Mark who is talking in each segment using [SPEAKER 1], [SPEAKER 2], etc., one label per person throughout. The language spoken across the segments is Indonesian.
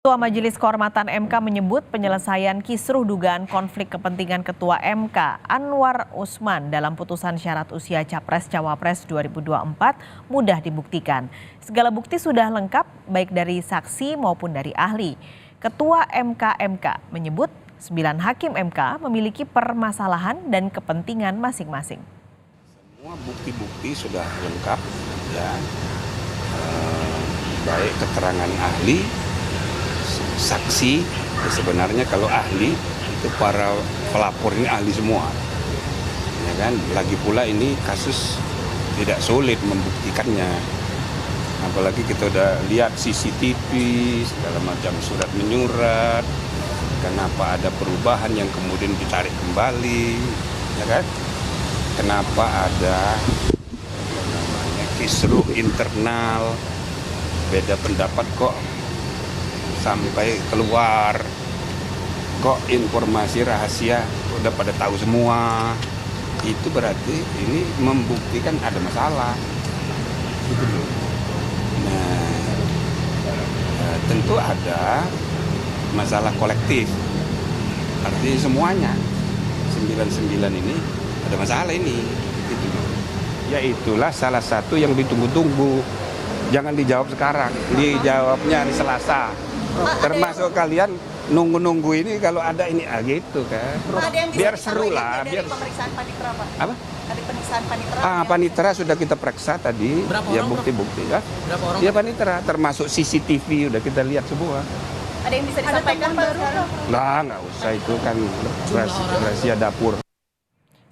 [SPEAKER 1] Ketua Majelis Kehormatan MK menyebut penyelesaian kisruh dugaan konflik kepentingan Ketua MK Anwar Usman dalam putusan syarat usia Capres-Cawapres 2024 mudah dibuktikan. Segala bukti sudah lengkap baik dari saksi maupun dari ahli. Ketua MK menyebut 9 hakim MK memiliki permasalahan dan kepentingan masing-masing.
[SPEAKER 2] Semua bukti-bukti sudah lengkap, ya. Baik keterangan ahli, saksi. Sebenarnya kalau ahli itu para pelapor ini ahli semua, ya kan. Lagi pula ini kasus tidak sulit membuktikannya, apalagi kita udah lihat CCTV segala macam, surat menyurat. Kenapa ada perubahan yang kemudian ditarik kembali, ya kan? Kenapa ada kisruh internal, beda pendapat kok sampai keluar, kok informasi rahasia udah pada tahu semua. Itu berarti ini membuktikan ada masalah, gitu loh. Nah, tentu ada masalah kolektif, artinya semuanya 99 ini ada masalah ini, gitu loh. Ya itulah salah satu yang ditunggu-tunggu. Jangan dijawab sekarang, dijawabnya hari Selasa. Termasuk kalian nunggu-nunggu ini kalau ada ini gitu kan. Biar seru lah, biar
[SPEAKER 3] pemeriksaan panitera, Pak.
[SPEAKER 2] Apa?
[SPEAKER 3] Ada pemeriksaan panitera.
[SPEAKER 2] Panitera sudah kita periksa tadi.
[SPEAKER 4] Berapa
[SPEAKER 2] ya
[SPEAKER 4] orang,
[SPEAKER 2] bukti-bukti ya.
[SPEAKER 4] Berapa orang?
[SPEAKER 2] Ya panitera, termasuk CCTV udah kita lihat semua.
[SPEAKER 3] Ada yang bisa disampaikan, Pak, sekarang?
[SPEAKER 2] Lah nggak usah, itu kan rahasia dapur.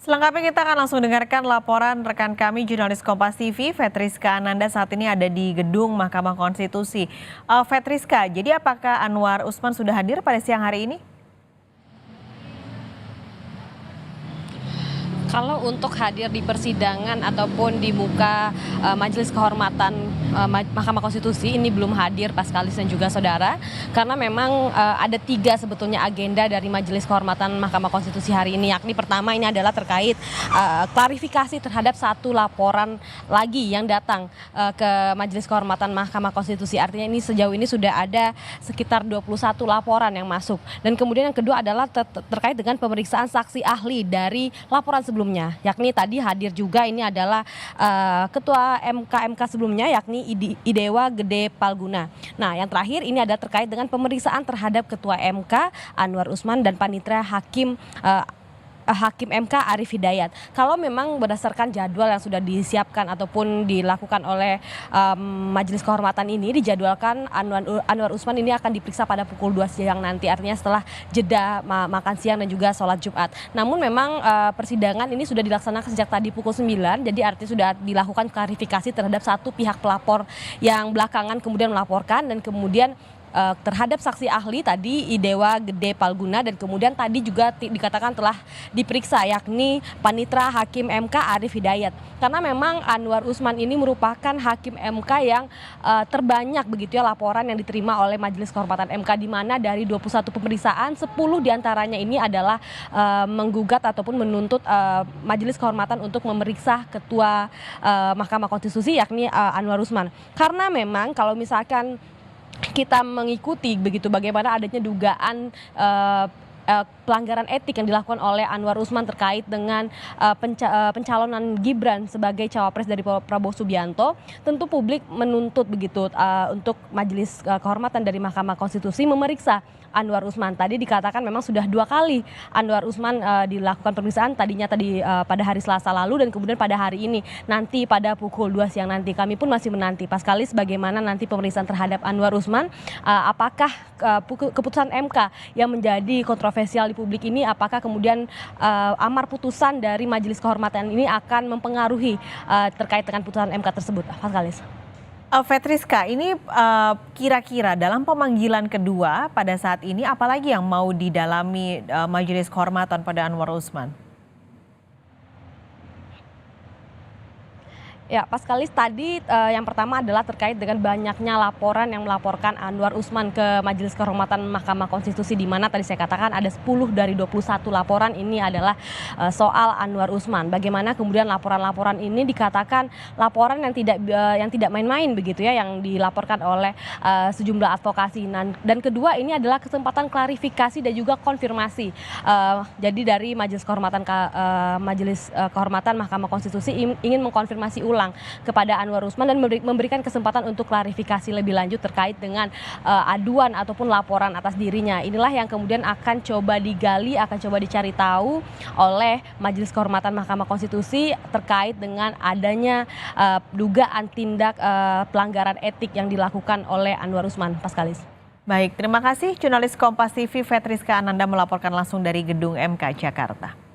[SPEAKER 1] Selengkapnya kita akan langsung dengarkan laporan rekan kami jurnalis Kompas TV, Fetriska Ananda saat ini ada di gedung Mahkamah Konstitusi. Fetriska, jadi apakah Anwar Usman sudah hadir pada siang hari ini?
[SPEAKER 5] Kalau untuk hadir di persidangan ataupun di muka Majelis Kehormatan Mahkamah Konstitusi ini belum hadir Paskalis dan juga saudara, karena memang ada 3 sebetulnya agenda dari Majelis Kehormatan Mahkamah Konstitusi hari ini, yakni pertama ini adalah terkait klarifikasi terhadap 1 laporan lagi yang datang ke Majelis Kehormatan Mahkamah Konstitusi. Artinya ini sejauh ini sudah ada sekitar 21 laporan yang masuk, dan kemudian yang kedua adalah terkait dengan pemeriksaan saksi ahli dari laporan sebelumnya, yakni tadi hadir juga ini adalah Ketua MK sebelumnya, yakni Idewa Gede Palguna. Nah, yang terakhir ini ada terkait dengan pemeriksaan terhadap Ketua MK Anwar Usman dan panitera Hakim MK Arief Hidayat. Kalau memang berdasarkan jadwal yang sudah disiapkan ataupun dilakukan oleh Majelis Kehormatan ini, dijadwalkan Anwar Usman ini akan diperiksa pada pukul 2 siang nanti, artinya setelah jeda makan siang dan juga sholat Jumat. Namun memang persidangan ini sudah dilaksanakan sejak tadi pukul 9, jadi artinya sudah dilakukan klarifikasi terhadap 1 pihak pelapor yang belakangan kemudian melaporkan, dan kemudian terhadap saksi ahli tadi Idewa Gede Palguna, dan kemudian tadi juga dikatakan telah diperiksa yakni panitera Hakim MK Arief Hidayat. Karena memang Anwar Usman ini merupakan Hakim MK yang terbanyak begitu ya laporan yang diterima oleh Majelis Kehormatan MK, di mana dari 21 pemeriksaan 10 diantaranya ini adalah menggugat ataupun menuntut Majelis Kehormatan untuk memeriksa Ketua Mahkamah Konstitusi yakni Anwar Usman. Karena memang kalau misalkan kita mengikuti begitu bagaimana adanya dugaan pelanggaran etik yang dilakukan oleh Anwar Usman terkait dengan pencalonan Gibran sebagai cawapres dari Prabowo Subianto, tentu publik menuntut begitu untuk Majelis Kehormatan dari Mahkamah Konstitusi memeriksa Anwar Usman. Tadi dikatakan memang sudah 2 kali Anwar Usman dilakukan pemeriksaan, tadinya pada hari Selasa lalu dan kemudian pada hari ini nanti pada pukul 2 siang nanti. Kami pun masih menanti Paskalis bagaimana nanti pemeriksaan terhadap Anwar Usman, apakah keputusan MK yang menjadi kontroversial di publik ini, apakah kemudian amar putusan dari Majelis Kehormatan ini akan mempengaruhi terkait dengan putusan MK tersebut. Paskalis.
[SPEAKER 1] Fetriska, ini kira-kira dalam pemanggilan kedua pada saat ini apalagi yang mau didalami Majelis Kehormatan pada Anwar Usman?
[SPEAKER 5] Ya, Paskalis tadi yang pertama adalah terkait dengan banyaknya laporan yang melaporkan Anwar Usman ke Majelis Kehormatan Mahkamah Konstitusi, di mana tadi saya katakan ada 10 dari 21 laporan ini adalah soal Anwar Usman. Bagaimana kemudian laporan-laporan ini dikatakan laporan yang tidak main-main begitu ya, yang dilaporkan oleh sejumlah advokasi. Dan kedua ini adalah kesempatan klarifikasi dan juga konfirmasi. Jadi dari Majelis Kehormatan Mahkamah Konstitusi ingin mengkonfirmasi ulang kepada Anwar Usman dan memberikan kesempatan untuk klarifikasi lebih lanjut terkait dengan aduan ataupun laporan atas dirinya. Inilah yang kemudian akan coba digali, akan coba dicari tahu oleh Majelis Kehormatan Mahkamah Konstitusi terkait dengan adanya dugaan tindak pelanggaran etik yang dilakukan oleh Anwar Usman. Paskalis.
[SPEAKER 1] Baik, terima kasih jurnalis Kompas TV Fetriska Ananda melaporkan langsung dari Gedung MK Jakarta.